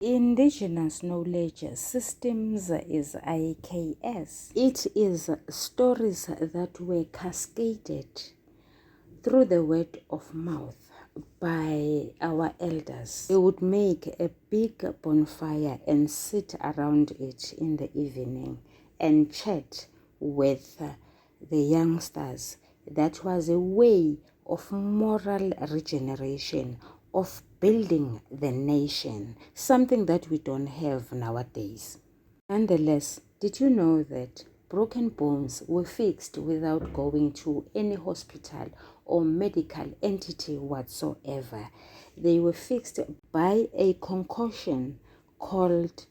Indigenous Knowledge Systems is IKS. It is stories that were cascaded through the word of mouth by our elders. They would make a big bonfire and sit around it in the evening and chat with the youngsters. That was a way of moral regeneration, of building the nation, something that we don't have nowadays. Nonetheless, did you know that broken bones were fixed without going to any hospital or medical entity whatsoever? They were fixed by a concoction called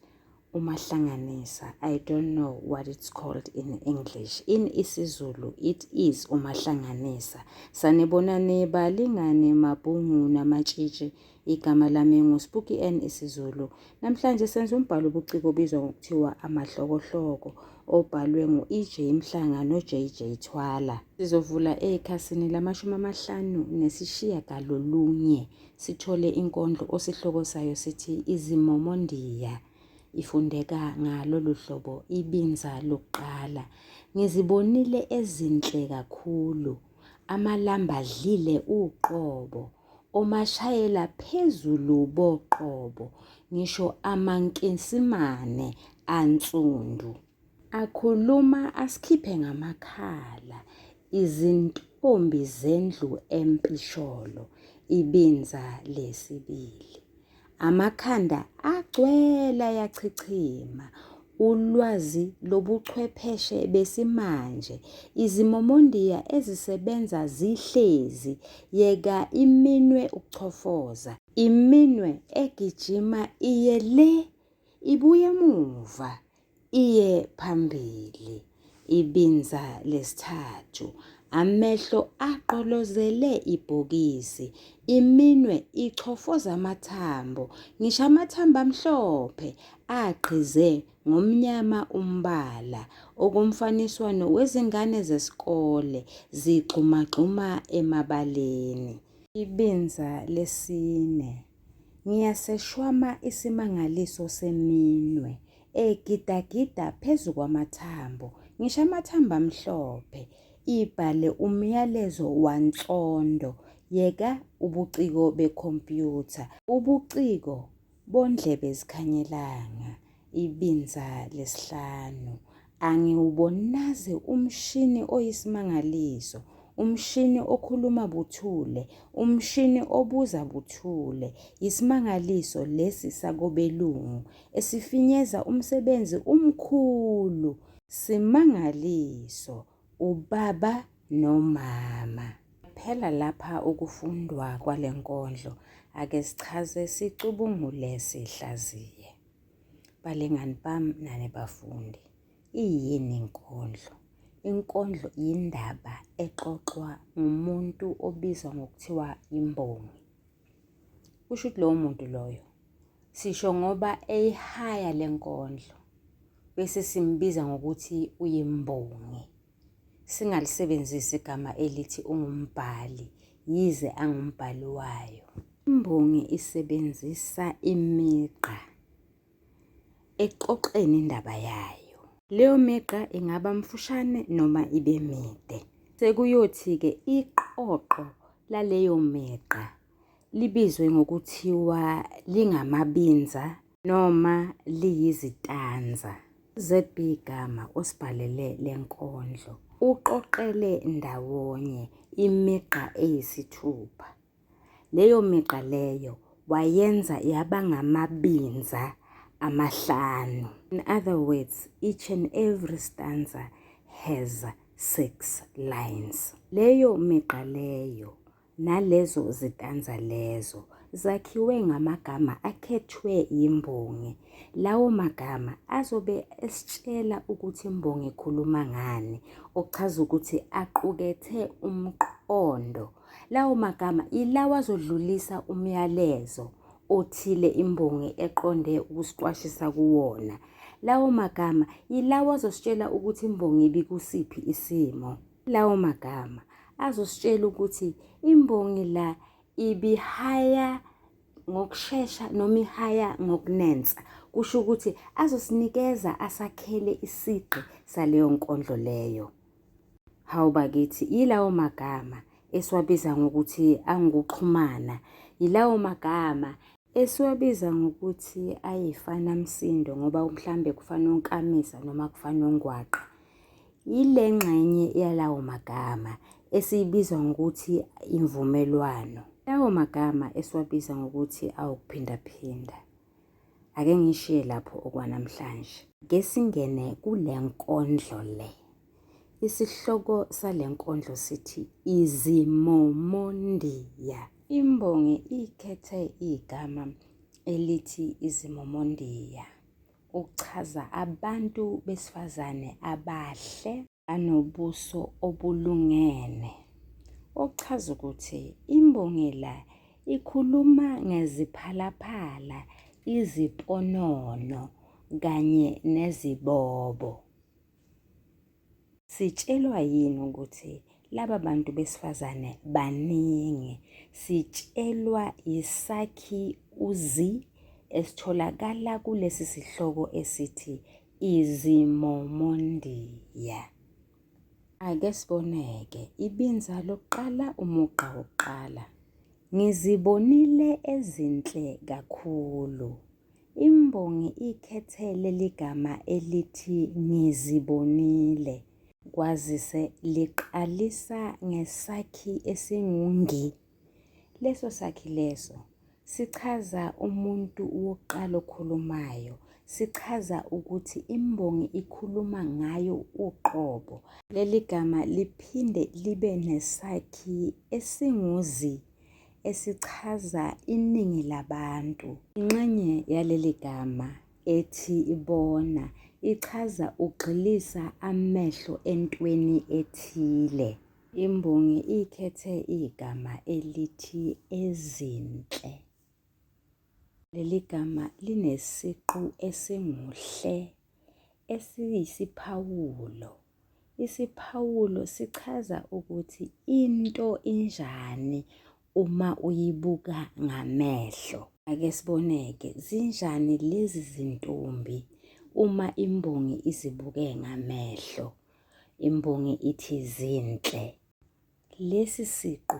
umahlanganisa. I don't know what it's called in English. In isiZulu, it is umahlanganisa. Sanibonani balingane mabhungu namatshitshi. Igama lami nguSpooky N isiZulu. Namhlanje senza umbhalo obuciko obizwa ngokuthiwa amahlokohloko obhalwe ngu-EJ Mhlanga no-JJ Thwala. Sizovula ekhasini la-59 sithole inkondlo osihloko sayo sithi Izimomondiya. Ifundeka ngalolu hlobo ibinza lokuqala. Ngizibonile ezinhle kakhulu, amalamba adlile uqobo, omashayela phezulu boqobo, ngisho amankensimane ansundu. Akhuluma asikhiphe ngamakhala, izintombi zendlu empisholo, ibinza lesibili. Amakhanda agcwela yachichima, ulwazi lobuchwepheshe besimanje, izimomondiya ezisebenza zihlezi, yeka iminwe ukuchofoza, iminwe egijima iye le, ibuye emuva, iye phambili. Ibinza lesithathu, amehlo aqolozele ibhokisi, iminwe ichofoza amathambo, ngisho amathambo amhlophe aqhize ngomnyama umbala, okumfaniswano wezingane zesikole zigxumagxuma emabaleni. Ibinza lesine, ngiyaseshwama isimangaliso seminwe, egidagida phezu kwamathambo, ngisho amathambo amhlophe, ibhale umyalezo wansondo, yeka ubuciko bekhompyutha, ubuciko bondlebe ezikhanyelanga. Ibinza lesihlanu, angiwubonaze umshini oyisimangaliso, umshini okhuluma buthule, umshini obuza buthule, isimangaliso lesi sakobelungu esifinyeza umsebenzi umkhulu, simangaliso, ubaba nomama. Phela lapha ukufundwa kwalenkondlo, ake sichaze sicubungule sihlaziye. Balingani bami nane bafundi, iyini inkondlo? Inkondlo indaba exoxwa ngumuntu obizwa ngokuthiwa imbongi. Kusho ukuthi lowo muntu loyo sisho ngoba eyihaya lenkondlo bese simbiza ngokuthi uyimbongi. Singalisebenzisi igama elithi ungumbhali yize angumbhali wayo. Imbongi isebenzisa imigqa exoxeni indaba yayo. Leyo migqa ingaba mfushane noma ibe mide. Sekuyothi-ke iqoqo laleyo migqa libizwe ngokuthiwa lingamabinza noma liyizitanza. ZB igama osibhalele lenkondlo uqoqele ndawonye imigqa eyisithupha. Leyo migqa leyo wayenza yaba ngamabinza amahlanu. In other words, each and every stanza has 6 lines. Leyo migqa leyo nalezo zitanza lezo zakhiwe ngamagama akhethiwe yimbongi. Lawo magama azobe esitshela ukuthi imbongi ikhuluma ngani, okuchaza ukuthi aqukethe umqondo. Lawo magama ilawa azodlulisa umyalezo othile imbongi eqonde ukusiqwashisa kuwona. Lawo magama ilawa azositshela ukuthi imbongi ibikusiphi isimo. Lawo magama azositshela ukuthi imbongi la ibihaya ngokushesha noma ihaya ngokunensa. Kusho ukuthi azosinikeza asakhele isigqi saleyo nkondlo leyo. Hawu bakithi, yilawo magama esiwabiza ngokuthi angukuxhumana. Yilawo magama esiwabiza ngokuthi ayifanamsindo ngoba mhlambe kufana nonkamisa noma kufana nongwaqa. Yile ngxenye yalawo magama esiyibiza ngokuthi imvumelwano. Lawo magama esiwabiza ngokuthi awukuphindaphinda. Ake ngishiye lapho okwanamhlanje. Ngesingene kule nkondlo le. Isihloko sale nkondlo sithi Izimomondiya. Imbongi ikhethe igama elithi Izimomondiya ukuchaza abantu besifazane abahle anobuso obulungene. Okuchaza ukuthi imbongi la ikhuluma ngeziphalaphala, iziponono kanye nezibobo. Sitshelwa yini ukuthi laba bantu besifazane baningi? Sitshelwa isakhi uzi esitholakala kulesi sihloko esithi Izimomondiya. Ake siboneke ibinza lokuqala, umugqa wokuqala. Ngizibonile ezinhle kakhulu. Imbongi ikhethe leli gama elithi ngizibonile. Kwazise liqalisa ngesakhi esingungi. Leso sakhi leso sichaza umuntu wokuqala okhulumayo. Sichaza ukuthi imbongi ikhuluma ngayo uqobo. Leli gama liphinde libe nesakhi esinguzi esichaza iningi labantu. Ingxenye yaleli gama ethi ibona ichaza ugxilisa amehlo entweni ethile. Imbongi ikhethe igama elithi ezinhle. Leli gama linesiqu esinguhle esiyisiphawulo. Isiphawulo sichaza ukuthi into injani uma uyibuka ngamehlo. Ake siboneke, zinjani lezi zintombi uma imbongi izibuke ngamehlo. Imbongi ithi zinhle. Lesi siqu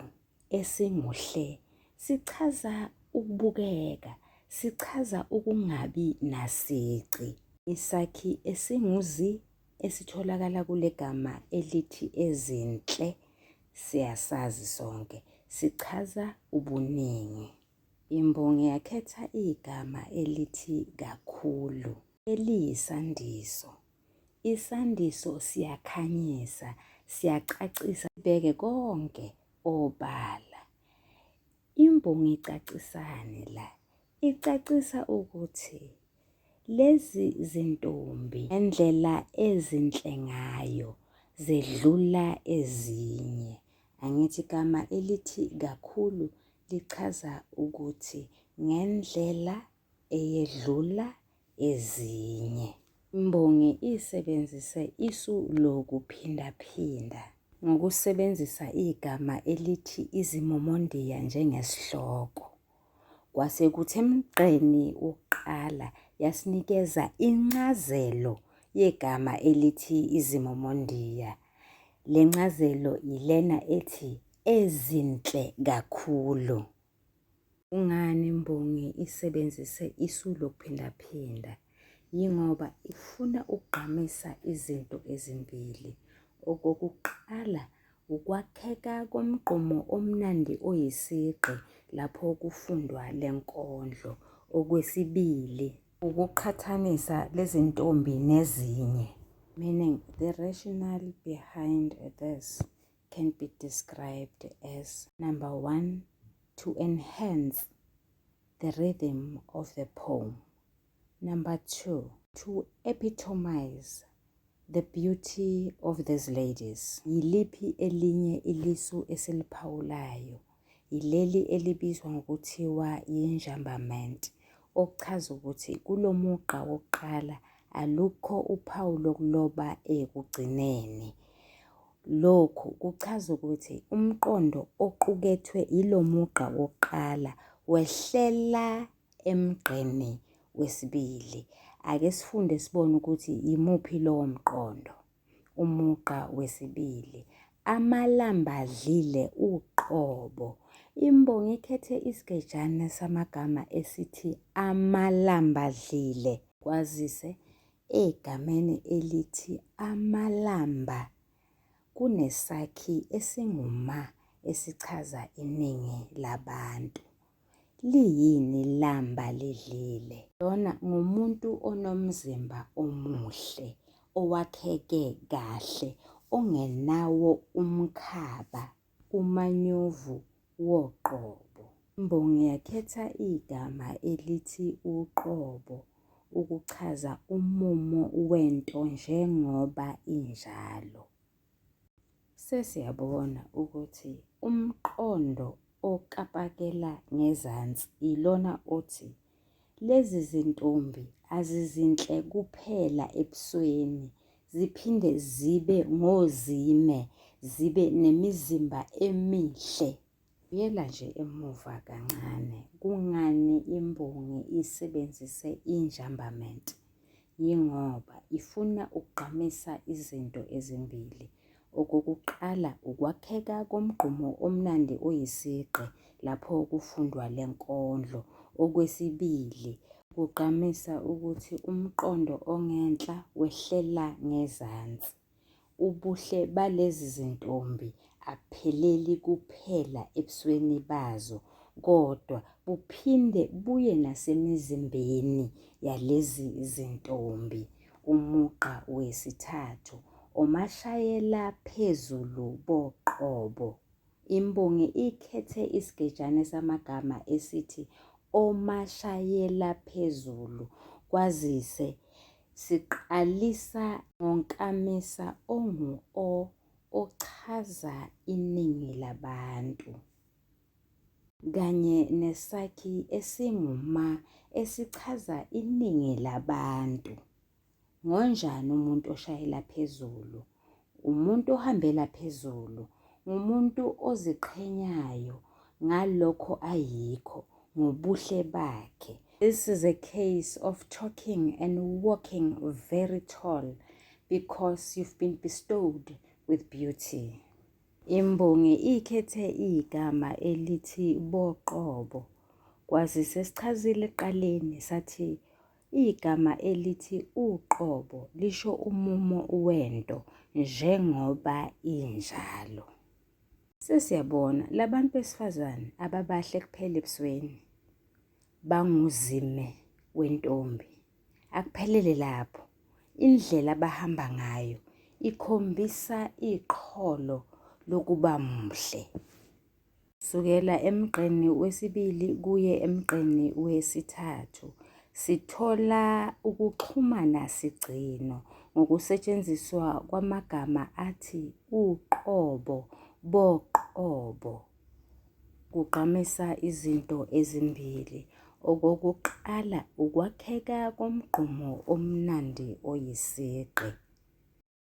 esinguhle sichaza ukubukeka, sichaza ukungabi nasici. Isakhi esinguzi esitholakala kule gama elithi ezinhle siyasazi sonke, sichaza ubuningi. Imbongi yakhetha igama elithi kakhulu eliyisandiso. Isandiso siyakhanyisa, siyacacisa, sibheke konke obala. Imbongi icacisani la? Icacisa ukuthi lezi zintombi ngendlela ezinhle ngayo zedlula ezinye. Angithi igama elithi kakhulu lichaza ukuthi ngendlela eyedlula ezinye. Imbongi isebenzise isu lokuphindaphinda ngokusebenzisa igama elithi Izimomondiya njengesihloko. Kwase kuthi emgqeni wokuqala yasinikeza incazelo yegama elithi Izimomondiya. Le ncazelo ilena ethi ezinhle kakhulu. Ungani imbongi isebenzise isu lokuphindaphinda? Yingoba ifuna ukugqamisa izinto ezimbili. Okokuqala, ukwakheka komgqumo omnandi oyisigqi lapho kufundwa lenkondlo. Okwesibili, ukuqhathanisa lezi ntombi nezinye. Meaning the rationale behind this can be described as number 1, to enhance the rhythm of the poem. Number 2, to epitomize the beauty of these ladies. Yiliphi elinye ilisu esiliphawulayo? Yileli elibizwa ngokuthiwa yinjambament, okuchaza ukuthi kulo mugqa wokuqala alukho uphawu lokuloba ekugcineni. Lokhu kuchaza ukuthi umqondo oqukethwe ilo mugqa wokuqala wehlela emgqeni wesibili. Ake sifunde sibone ukuthi yimuphi lowo mqondo. Umugqa wesibili. Amalamba adlile uqobo. Imbongi ikhethe isigejana samagama esithi amalamba adlile. Kwazise egameni elithi amalamba kunesakhi esinguma esichaza iningi labantu. Liyini ilamba lidlile? Lona ngumuntu onomzimba omuhle, owakheke kahle, ongenawo umkhaba, umanyuvu woqobo. Imbongi yakhetha igama elithi uqobo ukuchaza umumo wento njengoba injalo. Sesiyabona ukuthi umqondo okapakela ngezansi ilona othi lezi zintombi azizinhle kuphela ebusweni, ziphinde zibe ngozime, zibe nemizimba emihle. Buyela nje emuva kancane. Kungani imbongi isebenzise injambament? Yingoba ifuna ukugqamisa izinto ezimbili. Okokuqala, ukwakheka komgqumo omnandi oyisigqi lapho kufundwa lenkondlo. Okwesibili, kugqamisa ukuthi umqondo ongenhla wehlela ngezansi. Ubuhle balezi zintombi apheleli kuphela ebusweni bazo, kodwa buphinde buye nasemizimbeni yalezi zintombi. Umugqa wesithathu. Omashayela phezulu boqobo. Imbongi ikhethe isigejana samagama esithi omashayela phezulu. Kwazise siqalisa ngonkamisa ongu-o ochaza iningi labantu, kanye nesakhi esinguma esichaza iningi labantu. Ngonjani umuntu oshayela phezulu? Umuntu ohambela phezulu, ngumuntu oziqhenyayo ngalokho ayikho, ngobuhle bakhe. This is a case of talking and walking very tall because you've been bestowed with beauty. Imbongi ikhethe igama elithi boqobo. Kwazise sichazile eqaleni sathi igama elithi uqobo lisho umumo wento njengoba injalo. Sesiyabona labantu besifazane ababahle kuphela ebusweni banguzime wentombi. Akuphelele lapho. Indlela abahamba ngayo ikhombisa iqholo lokuba muhle. Sukela emgqeni wesibili kuye emgqeni wesithathu, sithola ukuxhumana sigcino ngokusetshenziswa kwamagama athi uqobo, boqobo. Kugqamisa izinto ezimbili. Okokuqala, ukwakheka komgqumo omnandi oyisigqi.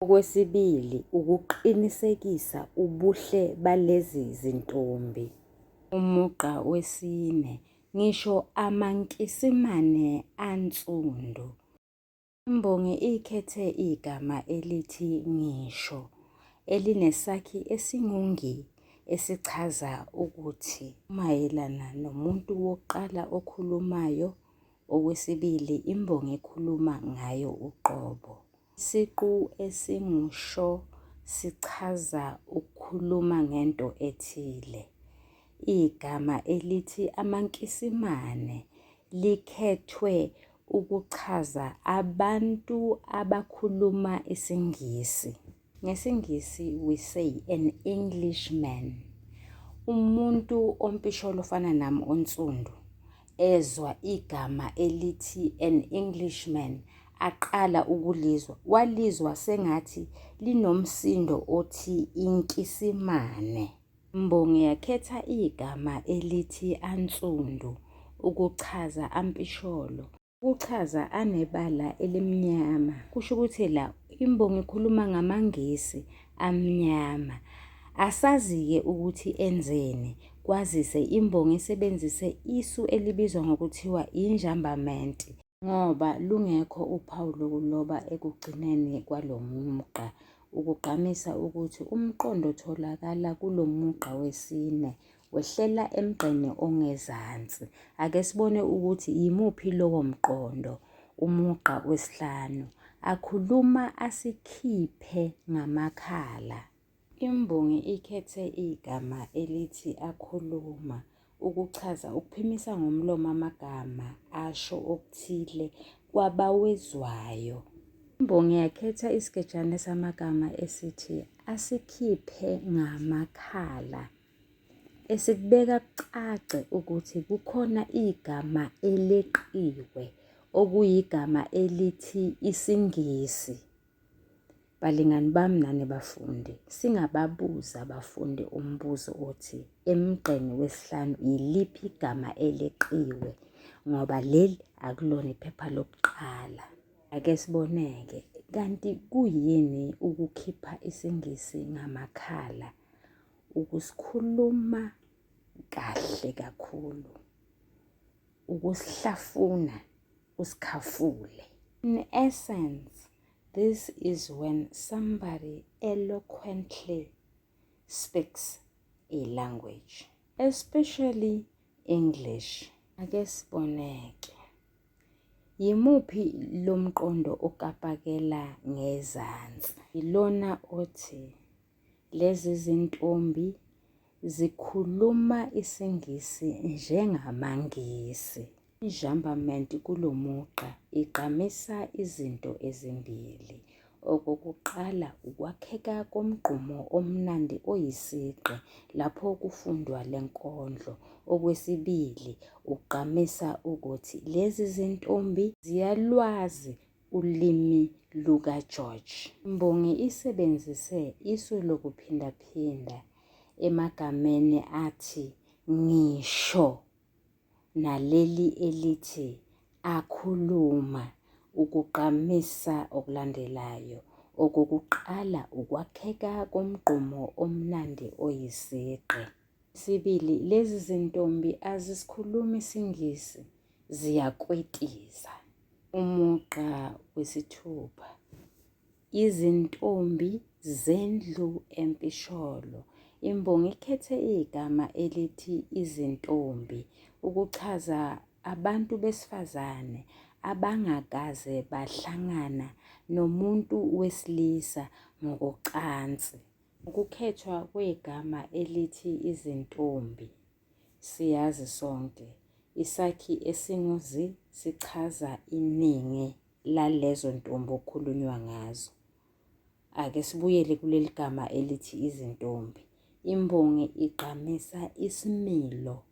Okwesibili, ukuqinisekisa ubuhle balezi zintombi. Umugqa wesine, ngisho amankisimane ansundu. Imbongi ikhethe igama elithi ngisho elinesakhi esingungi esichaza ukuthi mayelana nomuntu wokuqala okhulumayo. Okwesibili, imbongi ekhuluma ngayo uqobo. Isiqu esingusho sichaza ukukhuluma ngento ethile. Igama elithi amankisimane likhethwe ukuchaza abantu abakhuluma isiNgisi. NgesiNgisi we say an Englishman. Umuntu ompisholo ofana nami onsundu ezwa igama elithi an Englishman aqala ukulizwa, walizwa sengathi linomsindo othi inkisimane. Imbongi yakhetha igama elithi ansundu ukuchaza ampisholo, ukuchaza anebala elimnyama. Kusho ukuthi la imbongi ikhuluma ngamaNgisi amnyama. Asazi-ke ukuthi enzeni, kwazise imbongi isebenzise isu elibizwa ngokuthiwa injambamenti ngoba lungekho uphawu lokuloba ekugcineni kwalo mugqa, ukugqamisa ukuthi umqondo otholakala kulo mugqa wesine wehlela emgqeni ongezansi. Ake sibone ukuthi yimuphi lowo mqondo. Umugqa wesihlanu, akhuluma asikhiphe ngamakhala. Imbongi ikhethe igama elithi akhuluma ukuchaza ukuphimisa ngomlomo amagama asho okuthile kwabawezwayo. Imbongi yakhetha isigejana samagama esithi asikhiphe ngamakhala, esikubeka kucace ukuthi kukhona igama eleqiwe okuyigama elithi isiNgisi. Balingani bami nani bafundi, singababuza abafundi umbuzo othi emgqeni wesihlanu yiliphi igama eleqiwe ngoba leli akulona iphepha lokuqala. Ake siboneke, kanti kuyini ukukhipha isiNgisi ngamakhala? Ukusikhuluma kahle kakhulu, ukusihlafuna usikhafule. In essence, this is when somebody eloquently speaks a language, especially English. Ake siboneke, yimuphi lo mqondo okapakela ngezansi? Ilona othi lezi zintombi zikhuluma isiNgisi njengamaNgisi. Injambamenti kulo mugqa igqamisa izinto ezimbili. Okokuqala, ukwakheka komgqumo omnandi oyisigqi lapho kufundwa lenkondlo. Okwesibili, ugqamisa ukuthi lezi zintombi ziyalwazi ulimi lukaGeorge. Imbongi isebenzise isu lokuphindaphinda emagameni athi ngisho naleli elithi akhuluma ukugqamisa okulandelayo. Okokuqala, ukwakheka komgqumo omnandi oyisigqi. Sibili, lezi zintombi azisikhulumi isiNgisi, ziyakwetiza. Umugqa wesithupha, izintombi zendlu empisholo. Imbongi ikhethe igama elithi izintombi ukuchaza abantu besifazane abangakaze bahlangana nomuntu wesilisa ngokocansi. Ukukhethwa kwegama elithi izintombi, siyazi sonke isakhi esinguzi sichaza iningi lalezo ntombi okukhulunywa ngazo. Ake sibuyele kuleli gama elithi izintombi. Imbongi igqamisa isimilo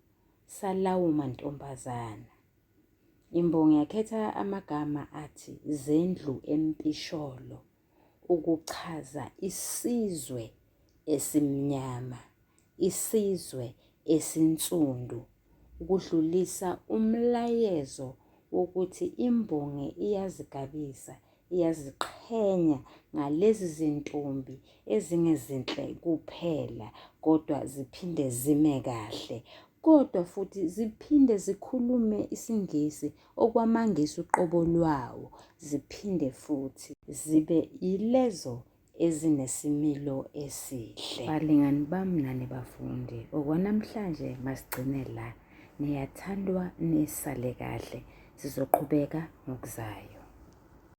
salawo mantombazana. Imbongi yakhetha amagama athi zendlu empisholo ukuchaza isizwe esimnyama, isizwe esinsundu, ukudlulisa umlayezo wokuthi imbongi iyazigabisa, iyaziqhenya ngalezi zintombi ezingezinhle kuphela kodwa ziphinde zime kahle, kodwa futhi ziphinde zikhulume isiNgisi okwamangisi uqobo lwawo, ziphinde futhi zibe yilezo ezinesimilo esihle. Balingani bami nani bafundi, okwanamhlanje masigcine la. Niyathandwa, nisale kahle. Sizoqhubeka ngokuzayo.